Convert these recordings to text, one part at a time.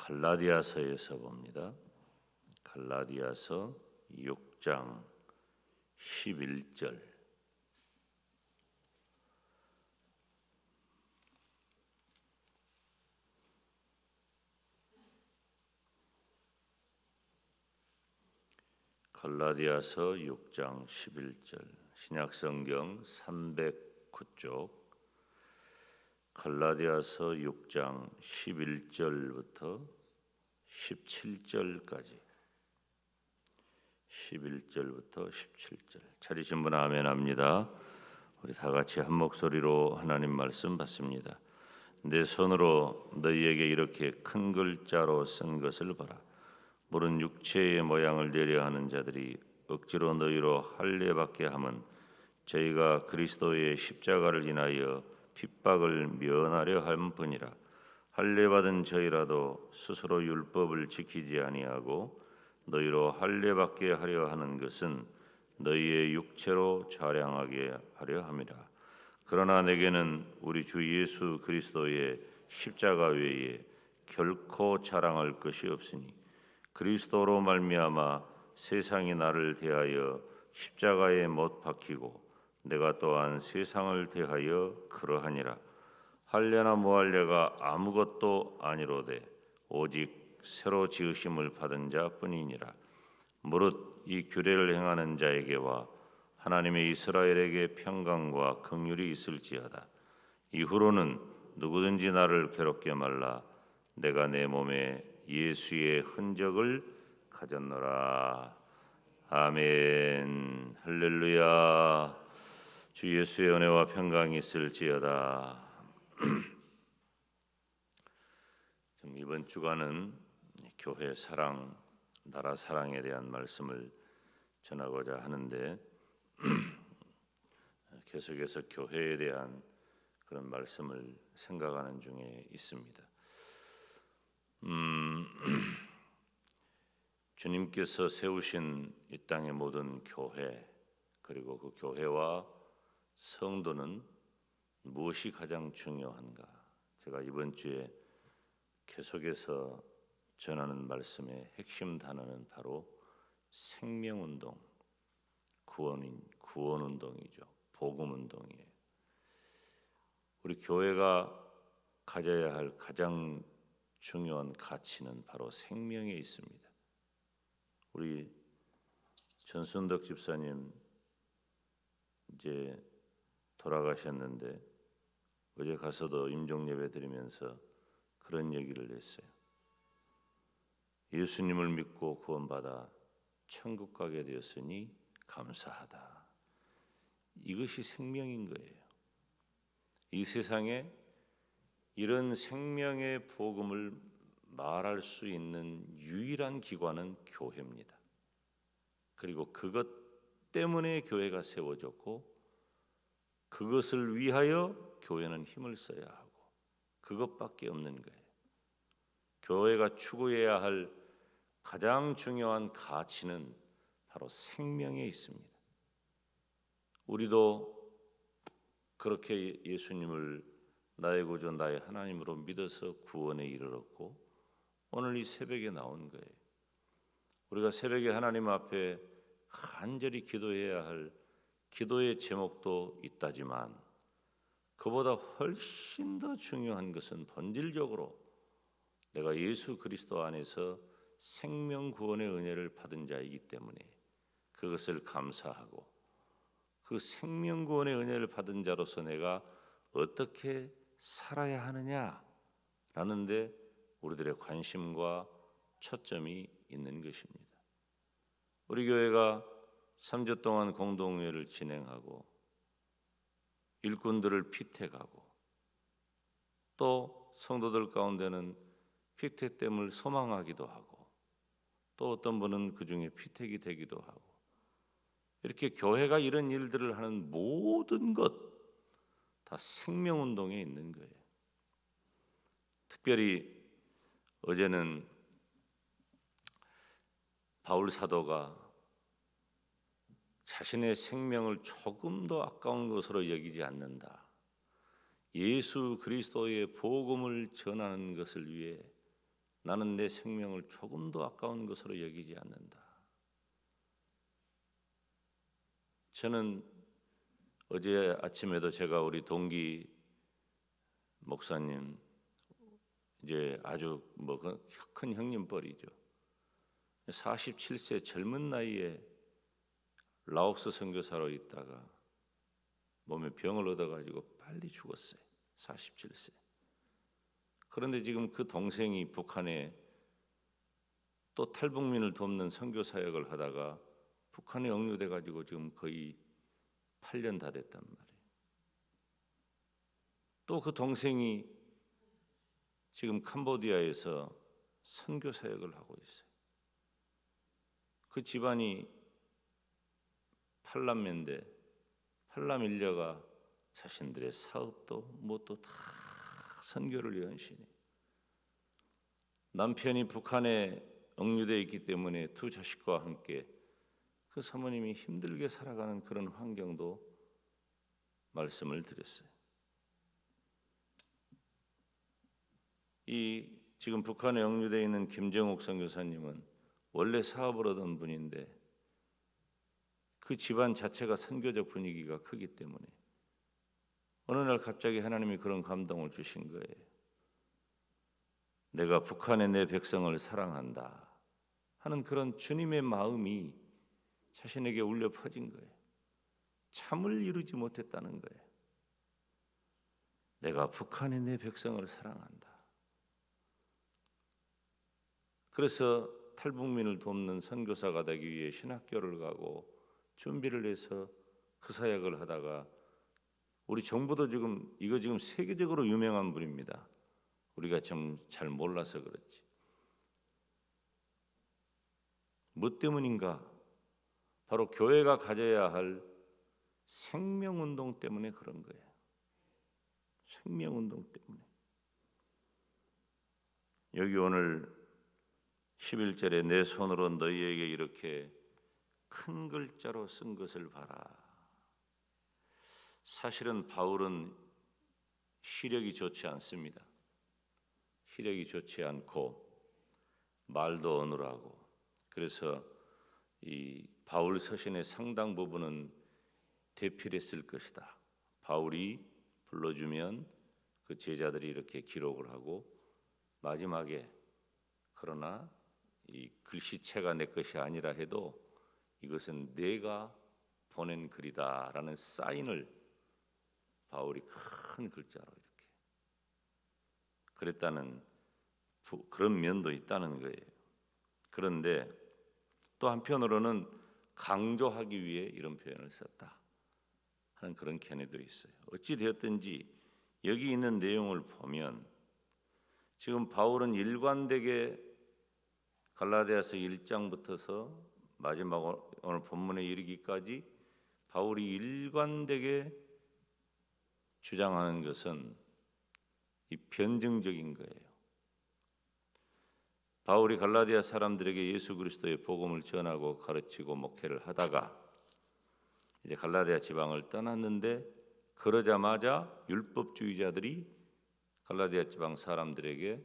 갈라디아서에서 봅니다. 갈라디아서 6장 11절. 갈라디아서 6장 11절. 신약성경 309쪽. 갈라디아서 6장 11절부터 17절까지. 11절부터 17절. 찾으신 분 아멘 합니다. 우리 다 같이 한 목소리로 하나님 말씀 받습니다. 내 손으로 너희에게 이렇게 큰 글자로 쓴 것을 봐라. 물은 육체의 모양을 내려 하는 자들이 억지로 너희로 할례받게 함은 저희가 그리스도의 십자가를 인하여 핍박을 면하려 함 뿐이라. 할례받은 저희라도 스스로 율법을 지키지 아니하고 너희로 할례받게 하려 하는 것은 너희의 육체로 자랑하게 하려 함이라. 그러나 내게는 우리 주 예수 그리스도의 십자가 외에 결코 자랑할 것이 없으니 그리스도로 말미암아 세상이 나를 대하여 십자가에 못 박히고 내가 또한 세상을 대하여 그러하니라. 할례나 무할례가 아무것도 아니로되 오직 새로 지으심을 받은 자뿐이니라. 무릇 이 규례를 행하는 자에게와 하나님의 이스라엘에게 평강과 긍휼이 있을지어다. 이후로는 누구든지 나를 괴롭게 말라. 내가 내 몸에 예수의 흔적을 가졌노라. 아멘. 할렐루야. 주 예수의 은혜와 평강이 있을지어다. 이번 주간은 교회 사랑, 나라 사랑에 대한 말씀을 전하고자 하는데 계속해서 교회에 대한 그런 말씀을 생각하는 중에 있습니다. 주님께서 세우신 이 땅의 모든 교회, 그리고 그 교회와 성도는 무엇이 가장 중요한가? 제가 이번 주에 계속해서 전하는 말씀의 핵심 단어는 바로 생명운동, 구원운동이죠. 복음운동이에요. 우리 교회가 가져야 할 가장 중요한 가치는 바로 생명에 있습니다. 우리 전순덕 집사님 이제 돌아가셨는데 어제 가서도 임종 예배 드리면서 그런 얘기를 했어요. 예수님을 믿고 구원받아 천국 가게 되었으니 감사하다. 이것이 생명인 거예요. 이 세상에 이런 생명의 복음을 말할 수 있는 유일한 기관은 교회입니다. 그리고 그것 때문에 교회가 세워졌고 그것을 위하여 교회는 힘을 써야 하고 그것밖에 없는 거예요. 교회가 추구해야 할 가장 중요한 가치는 바로 생명에 있습니다. 우리도 그렇게 예수님을 나의 구주 나의 하나님으로 믿어서 구원에 이르렀고 오늘 이 새벽에 나온 거예요. 우리가 새벽에 하나님 앞에 간절히 기도해야 할 기도의 제목도 있다지만 그보다 훨씬 더 중요한 것은 본질적으로 내가 예수 그리스도 안에서 생명 구원의 은혜를 받은 자이기 때문에 그것을 감사하고 그 생명 구원의 은혜를 받은 자로서 내가 어떻게 살아야 하느냐라는 데 우리들의 관심과 초점이 있는 것입니다. 우리 교회가 3주 동안 공동회를 진행하고 일꾼들을 피택하고 또 성도들 가운데는 피택됨을 소망하기도 하고 또 어떤 분은 그 중에 피택이 되기도 하고 이렇게 교회가 이런 일들을 하는 모든 것 다 생명운동에 있는 거예요. 특별히 어제는 바울 사도가 자신의 생명을 조금도 아까운 것으로 여기지 않는다. 예수 그리스도의 복음을 전하는 것을 위해 나는 내 생명을 조금도 아까운 것으로 여기지 않는다. 저는 어제 아침에도 제가 우리 동기 목사님, 이제 아주 큰 형님 뻘이죠. 47세 젊은 나이에 라오스 선교사로 있다가 몸에 병을 얻어가지고 빨리 죽었어요. 47세. 그런데 지금 그 동생이 북한에 또 탈북민을 돕는 선교 사역을 하다가 북한에 억류돼 가지고 지금 거의 8년 다 됐단 말이에요. 또 그 동생이 지금 캄보디아에서 선교 사역을 하고 있어요. 그 집안이 팔남매인데 팔남 일녀가 자신들의 사업도 뭣도 다 선교를 연신해. 남편이 북한에 억류돼 있기 때문에 두 자식과 함께 그 사모님이 힘들게 살아가는 그런 환경도 말씀을 드렸어요. 이 지금 북한에 억류돼 있는 김정욱 선교사님은 원래 사업을 하던 분인데 그 집안 자체가 선교적 분위기가 크기 때문에 어느 날 갑자기 하나님이 그런 감동을 주신 거예요. 내가 북한의 내 백성을 사랑한다 하는 그런 주님의 마음이 자신에게 울려 퍼진 거예요. 참을 이루지 못했다는 거예요. 내가 북한의 내 백성을 사랑한다. 그래서 탈북민을 돕는 선교사가 되기 위해 신학교를 가고 준비를 해서 그 사역을 하다가 우리 정부도 지금 세계적으로 유명한 분입니다. 우리가 좀 잘 몰라서 그렇지. 뭐 때문인가? 바로 교회가 가져야 할 생명운동 때문에 그런 거예요. 생명운동 때문에. 여기 오늘 11절에 내 손으로 너희에게 이렇게 큰 글자로 쓴 것을 봐라. 사실은 바울은 시력이 좋지 않습니다. 시력이 좋지 않고 말도 어눌하고 그래서 이 바울 서신의 상당 부분은 대필했을 것이다. 바울이 불러주면 그 제자들이 이렇게 기록을 하고 마지막에 그러나 이 글씨체가 내 것이 아니라 해도 이것은 내가 보낸 글이다라는 사인을 바울이 큰 글자로 이렇게 그랬다는 그런 면도 있다는 거예요. 그런데 또 한편으로는 강조하기 위해 이런 표현을 썼다 하는 그런 견해도 있어요. 어찌 되었든지 여기 있는 내용을 보면 지금 바울은 일관되게 갈라디아서 1장부터서 마지막 오늘 본문에 이르기까지 바울이 일관되게 주장하는 것은 이 변증적인 거예요. 바울이 갈라디아 사람들에게 예수 그리스도의 복음을 전하고 가르치고 목회를 하다가 이제 갈라디아 지방을 떠났는데 그러자마자 율법주의자들이 갈라디아 지방 사람들에게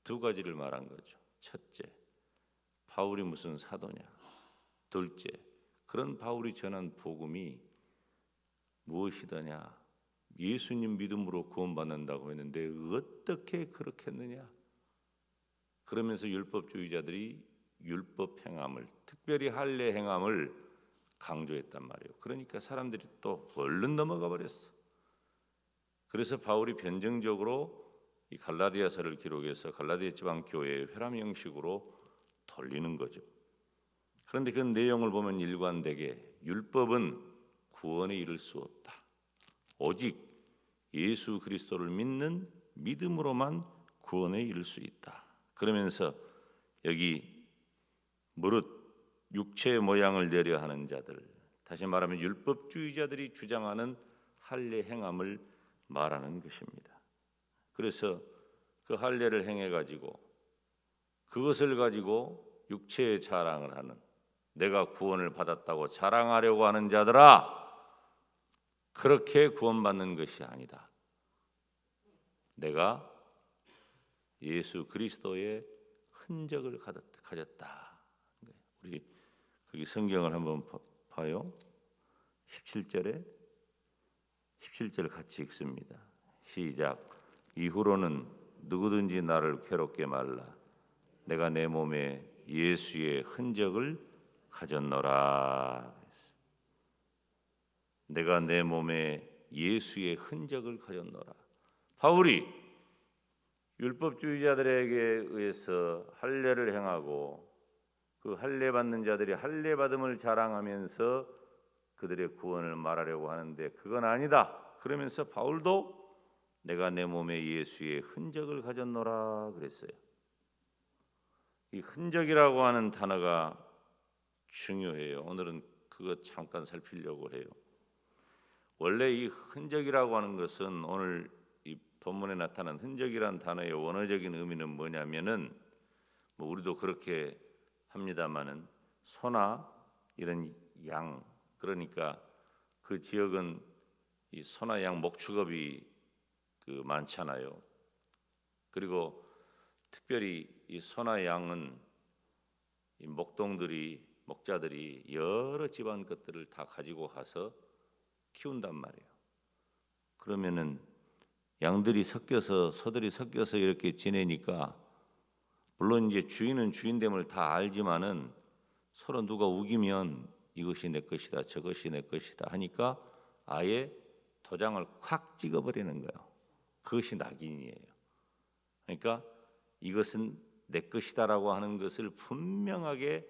두 가지를 말한 거죠. 첫째, 바울이 무슨 사도냐. 둘째, 그런 바울이 전한 복음이 무엇이더냐. 예수님 믿음으로 구원받는다고 했는데 어떻게 그렇겠느냐. 그러면서 율법주의자들이 율법 행함을, 특별히 할례 행함을 강조했단 말이에요. 그러니까 사람들이 또 얼른 넘어가 버렸어. 그래서 바울이 변증적으로 이 갈라디아서를 기록해서 갈라디아 지방 교회의 회람 형식으로 돌리는 거죠. 그런데 그 내용을 보면 일관되게 율법은 구원에 이를 수 없다. 오직 예수 그리스도를 믿는 믿음으로만 구원에 이를 수 있다. 그러면서 여기 무릇 육체의 모양을 내려 하는 자들, 다시 말하면 율법주의자들이 주장하는 할례 행함을 말하는 것입니다. 그래서 그 할례를 행해 가지고 그것을 가지고 육체의 자랑을 하는, 내가 구원을 받았다고 자랑하려고 하는 자들아, 그렇게 구원받는 것이 아니다. 내가 예수 그리스도의 흔적을 가졌다. 우리 거기 성경을 한번 봐요. 17절 같이 읽습니다. 시작. 이후로는 누구든지 나를 괴롭게 말라. 내가 내 몸에 예수의 흔적을 가졌노라. 내가 내 몸에 예수의 흔적을 가졌노라. 바울이 율법주의자들에게 의해서 할례를 행하고 그 할례 받는 자들이 할례 받음을 자랑하면서 그들의 구원을 말하려고 하는데 그건 아니다. 그러면서 바울도 내가 내 몸에 예수의 흔적을 가졌노라 그랬어요. 이 흔적이라고 하는 단어가 중요해요. 오늘은 그것 잠깐 살피려고 해요. 원래 이 흔적이라고 하는 것은 오늘 이 본문에 나타난 흔적이란 단어의 원어적인 의미는 뭐냐면은 우리도 그렇게 합니다마는 소나 이런 양, 그러니까 그 지역은 이 소나 양 목축업이 많잖아요. 그리고 특별히 이 소나 양은 이 목자들이 여러 집안 것들을 다 가지고 가서 키운단 말이에요. 그러면은 양들이 섞여서 소들이 섞여서 이렇게 지내니까 물론 이제 주인은 주인됨을 다 알지만은 서로 누가 우기면 이것이 내 것이다, 저것이 내 것이다 하니까 아예 도장을 콱 찍어버리는 거예요. 그것이 낙인이에요. 그러니까 이것은 내 것이다라고 하는 것을 분명하게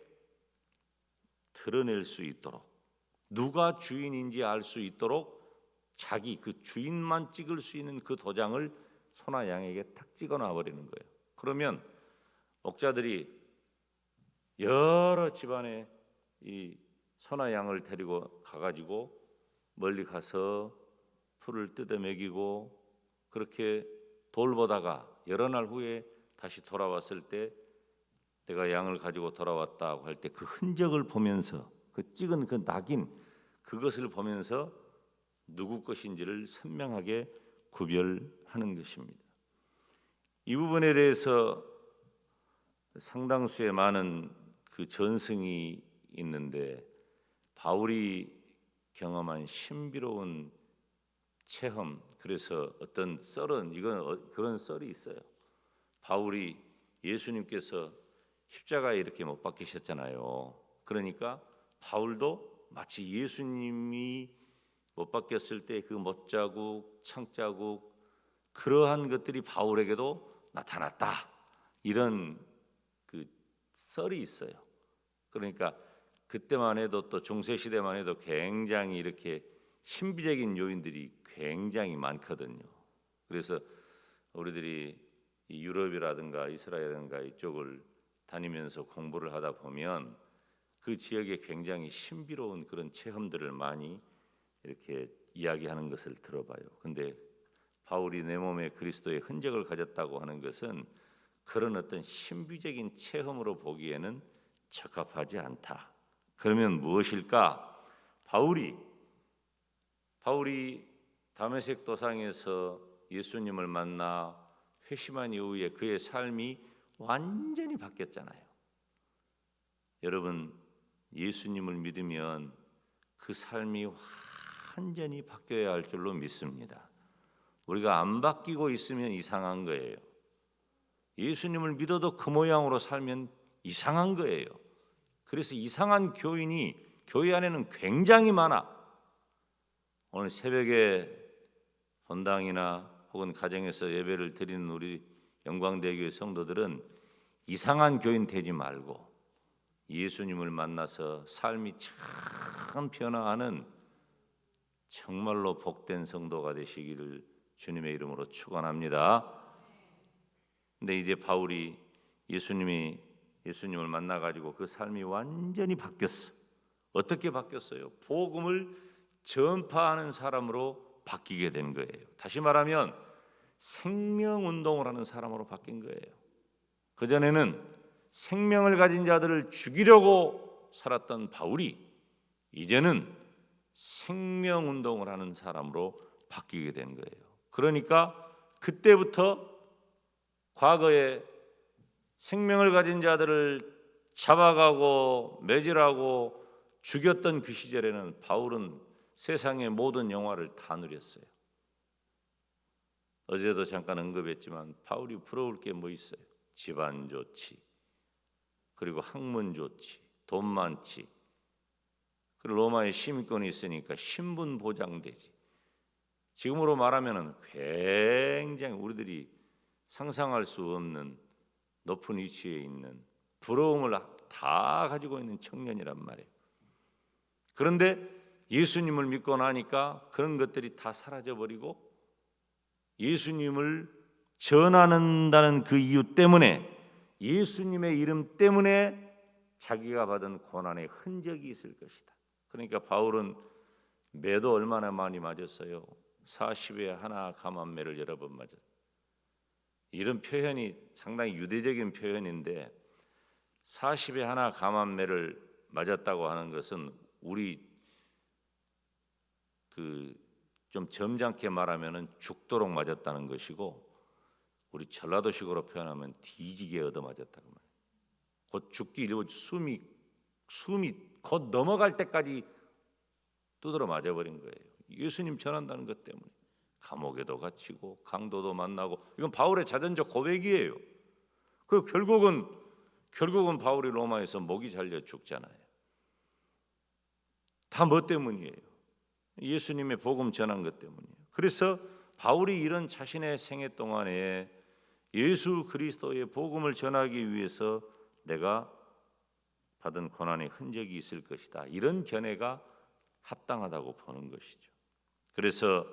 드러낼 수 있도록, 누가 주인인지 알 수 있도록 자기 그 주인만 찍을 수 있는 그 도장을 소나 양에게 탁 찍어놔 버리는 거예요. 그러면 목자들이 여러 집안의 이 소나 양을 데리고 가가지고 멀리 가서 풀을 뜯어 먹이고 그렇게 돌보다가 여러 날 후에 다시 돌아왔을 때 내가 양을 가지고 돌아왔다고 할 때 그 흔적을 보면서 그 찍은 그 낙인 그것을 보면서 누구 것인지를 선명하게 구별하는 것입니다. 이 부분에 대해서 상당수의 많은 그 전승이 있는데 바울이 경험한 신비로운 체험, 그래서 어떤 썰은 그런 썰이 있어요. 바울이 예수님께서 십자가에 이렇게 못 박히셨잖아요. 그러니까 바울도 마치 예수님이 못 박혔을 때 그 못자국, 창자국 그러한 것들이 바울에게도 나타났다. 이런 그 썰이 있어요. 그러니까 그때만 해도 또 중세 시대만 해도 굉장히 이렇게 신비적인 요인들이 굉장히 많거든요. 그래서 우리들이 이 유럽이라든가 이스라엘이라든가 이쪽을 다니면서 공부를 하다 보면 그 지역에 굉장히 신비로운 그런 체험들을 많이 이렇게 이야기하는 것을 들어봐요. 근데 바울이 내 몸에 그리스도의 흔적을 가졌다고 하는 것은 그런 어떤 신비적인 체험으로 보기에는 적합하지 않다. 그러면 무엇일까? 바울이 다메섹 도상에서 예수님을 만나 회심한 이후에 그의 삶이 완전히 바뀌었잖아요. 여러분, 예수님을 믿으면 그 삶이 완전히 바뀌어야 할 줄로 믿습니다. 우리가 안 바뀌고 있으면 이상한 거예요. 예수님을 믿어도 그 모양으로 살면 이상한 거예요. 그래서 이상한 교인이 교회 안에는 굉장히 많아. 오늘 새벽에 본당이나 혹은 가정에서 예배를 드리는 우리 영광대교회 성도들은 이상한 교인 되지 말고 예수님을 만나서 삶이 참 변화하는 정말로 복된 성도가 되시기를 주님의 이름으로 축원합니다. 근데 이제 바울이 예수님을 만나 가지고 그 삶이 완전히 바뀌었어. 어떻게 바뀌었어요? 복음을 전파하는 사람으로 바뀌게 된 거예요. 다시 말하면 생명 운동을 하는 사람으로 바뀐 거예요. 그전에는 생명을 가진 자들을 죽이려고 살았던 바울이 이제는 생명 운동을 하는 사람으로 바뀌게 된 거예요. 그러니까 그때부터 과거에 생명을 가진 자들을 잡아가고 매질하고 죽였던 그 시절에는 바울은 세상의 모든 영화를 다 누렸어요. 어제도 잠깐 언급했지만 바울이 부러울 게 뭐 있어요? 집안 좋지, 그리고 학문 좋지, 돈 많지, 그리고 로마에 시민권이 있으니까 신분 보장되지. 지금으로 말하면은 굉장히 우리들이 상상할 수 없는 높은 위치에 있는 부러움을 다 가지고 있는 청년이란 말이에요. 그런데 예수님을 믿고 나니까 그런 것들이 다 사라져버리고 예수님을 전하는다는 그 이유 때문에, 예수님의 이름 때문에 자기가 받은 고난의 흔적이 있을 것이다. 그러니까 바울은 매도 얼마나 많이 맞았어요? 40에 하나 감한매를 여러 번 맞았어요. 이런 표현이 상당히 유대적인 표현인데 40에 하나 감한매를 맞았다고 하는 것은 우리 좀 점잖게 말하면은 죽도록 맞았다는 것이고, 우리 전라도식으로 표현하면 뒤지게 얻어맞았다고 말해요. 곧 죽기 일보 숨이 곧 넘어갈 때까지 두드러 맞아버린 거예요. 예수님 전한다는 것 때문에 감옥에도 갇히고 강도도 만나고, 이건 바울의 자전적 고백이에요. 그 결국은 바울이 로마에서 목이 잘려 죽잖아요. 다 뭐 때문이에요? 예수님의 복음 전한 것 때문이에요. 그래서 바울이 이런 자신의 생애 동안에 예수 그리스도의 복음을 전하기 위해서 내가 받은 고난의 흔적이 있을 것이다, 이런 견해가 합당하다고 보는 것이죠. 그래서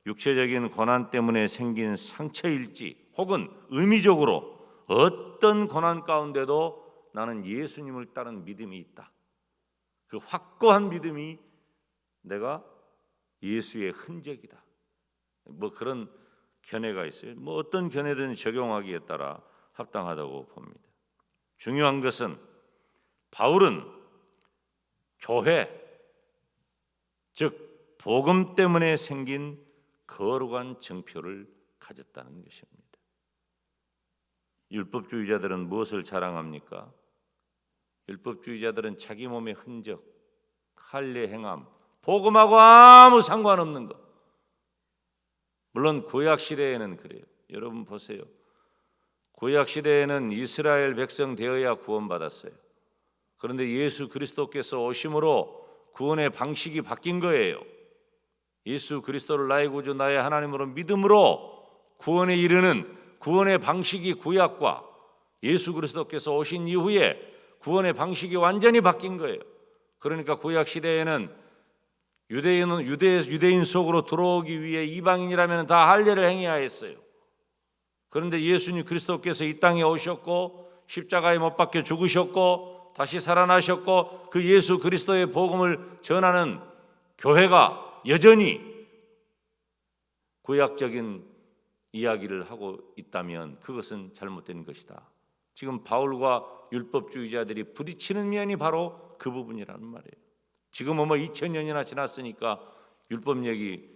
육체적인 고난 때문에 생긴 상처일지 혹은 의미적으로 어떤 고난 가운데도 나는 예수님을 따른 믿음이 있다, 그 확고한 믿음이 내가 예수의 흔적이다, 뭐 그런 견해가 있어요. 뭐 어떤 견해든 적용하기에 따라 합당하다고 봅니다. 중요한 것은 바울은 교회, 즉 복음 때문에 생긴 거룩한 정표를 가졌다는 것입니다. 율법주의자들은 무엇을 자랑합니까? 율법주의자들은 자기 몸의 흔적, 할례 행함, 복음하고 아무 상관없는 것. 물론 구약 시대에는 그래요. 여러분 보세요. 구약 시대에는 이스라엘 백성 되어야 구원받았어요. 그런데 예수 그리스도께서 오심으로 구원의 방식이 바뀐 거예요. 예수 그리스도를 나의 구주 나의 하나님으로 믿음으로 구원에 이르는 구원의 방식이 구약과 예수 그리스도께서 오신 이후에 구원의 방식이 완전히 바뀐 거예요. 그러니까 구약 시대에는 유대인 속으로 들어오기 위해 이방인이라면 다 할례를 행해야 했어요. 그런데 예수님 그리스도께서 이 땅에 오셨고 십자가에 못 박혀 죽으셨고 다시 살아나셨고 그 예수 그리스도의 복음을 전하는 교회가 여전히 구약적인 이야기를 하고 있다면 그것은 잘못된 것이다. 지금 바울과 율법주의자들이 부딪히는 면이 바로 그 부분이라는 말이에요. 지금은 2000년이나 지났으니까 율법 얘기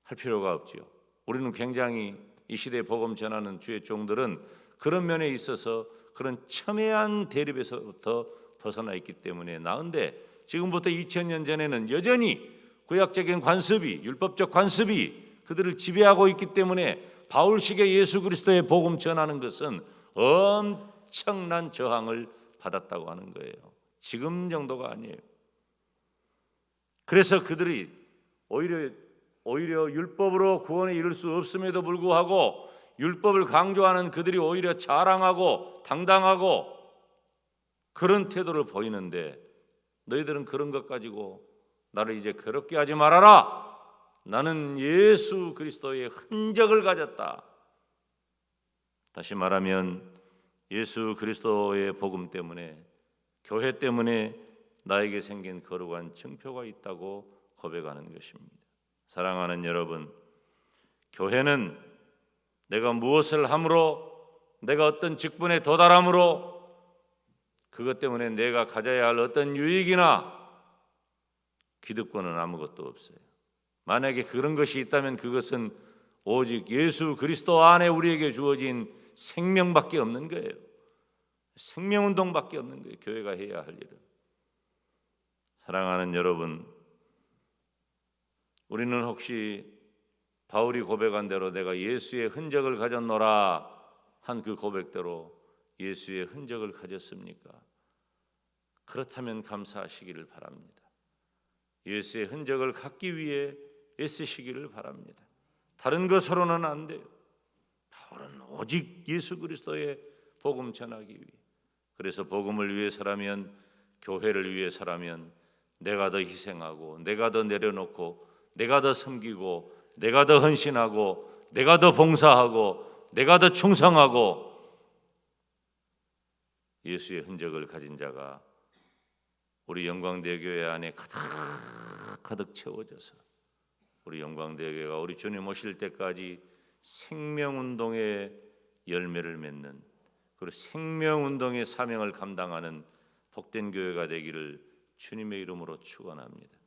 할 필요가 없지요. 우리는 굉장히 이 시대에 복음 전하는 주의 종들은 그런 면에 있어서 그런 첨예한 대립에서부터 벗어나 있기 때문에 나은데, 지금부터 2000년 전에는 여전히 구약적인 관습이, 율법적 관습이 그들을 지배하고 있기 때문에 바울식의 예수 그리스도의 복음 전하는 것은 엄청난 저항을 받았다고 하는 거예요. 지금 정도가 아니에요. 그래서 그들이 오히려 율법으로 구원에 이를 수 없음에도 불구하고 율법을 강조하는 그들이 오히려 자랑하고 당당하고 그런 태도를 보이는데, 너희들은 그런 것 가지고 나를 이제 괴롭게 하지 말아라. 나는 예수 그리스도의 흔적을 가졌다. 다시 말하면 예수 그리스도의 복음 때문에, 교회 때문에 나에게 생긴 거룩한 증표가 있다고 고백하는 것입니다. 사랑하는 여러분, 교회는 내가 무엇을 함으로, 내가 어떤 직분에 도달함으로, 그것 때문에 내가 가져야 할 어떤 유익이나 기득권은 아무것도 없어요. 만약에 그런 것이 있다면 그것은 오직 예수 그리스도 안에 우리에게 주어진 생명밖에 없는 거예요. 생명운동밖에 없는 거예요. 교회가 해야 할 일은. 사랑하는 여러분, 우리는 혹시 바울이 고백한 대로 내가 예수의 흔적을 가졌노라 한 그 고백대로 예수의 흔적을 가졌습니까? 그렇다면 감사하시기를 바랍니다. 예수의 흔적을 갖기 위해 애쓰시기를 바랍니다. 다른 것으로는 안 돼요. 바울은 오직 예수 그리스도의 복음 전하기 위해. 그래서 복음을 위해서라면, 교회를 위해서라면 내가 더 희생하고, 내가 더 내려놓고, 내가 더 섬기고, 내가 더 헌신하고, 내가 더 봉사하고, 내가 더 충성하고, 예수의 흔적을 가진 자가 우리 영광대교회 안에 가득 채워져서 우리 영광대교회가 우리 주님 오실 때까지 생명운동의 열매를 맺는, 그리고 생명운동의 사명을 감당하는 복된 교회가 되기를 주님의 이름으로 축원합니다.